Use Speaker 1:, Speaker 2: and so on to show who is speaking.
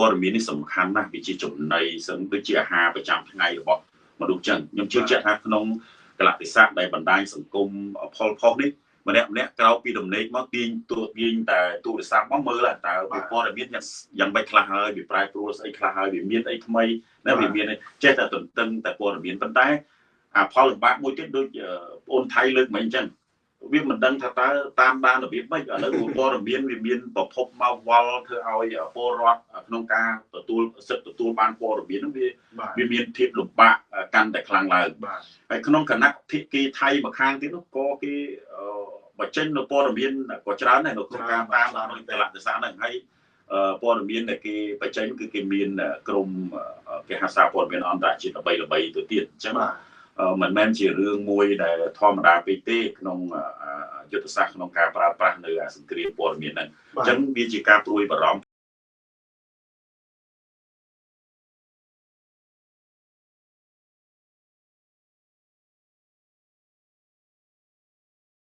Speaker 1: ព័ត៌មាននេះសំខាន់ណាស់វាជាចំណីសឹងដូចជាអាហារប្រចាំថ្ងៃរបស់មនុស្សចឹងខ្ញុំជឿជាក់ថាក្នុងកលៈទេសៈដែលបណ្ដាញសង្គមផលផុសនេះម្នាក់ក្រោកពីដំណេកមកទាញតែទូរស័ព្ទមកមើលតើព័ត៌មានយ៉ាងម៉េចខ្លះហើយវាប្រែប្រួលស្អីខ្លះហើយវាមានអីថ្មីណាវាមានចេះតែទន្ទឹងតែព័ត៌មានប៉ុន្តែអាផលលំបាកមួយទៀតដូចបងអូនថៃលើកមិញអញ្ចឹងវាមិនដឹងថាតើតាមដានរបៀបម៉េចឥឡូវព័ត៌មានវាមានប្រភពមកវល់ធ្វើឲ្យពលរដ្ឋក្នុងការទទួលបានព័ត៌មានហ្នឹងវាមានភាពលំបាកកាន់តែខ្លាំងឡើងហើយក្នុងគណៈភាគីថៃមួយខាងទៀតនោះក៏គេបញ្ចេញនៅព័ត៌មានក៏ច្រើនដែរនៅក្នុងការតាមដល់កលៈទេសៈហ្នឹងហើយព័ត៌មានដែលគេបញ្ចេញគឺគេមានក្រុមគេហៅសារព័ត៌មានអន្តរជាតិល្បីទៅទៀតអញ្ចឹងមិនមែនជារឿងមួយដែលធម្មតាពេកទេក្នុងយុទ្ធសាស្ត្រក្នុងការប្រើប្រាស់នៅសង្គ្រាមព័ត៌មានហ្នឹងអញ្ចឹងវាជាការព្រួយបារម្ភ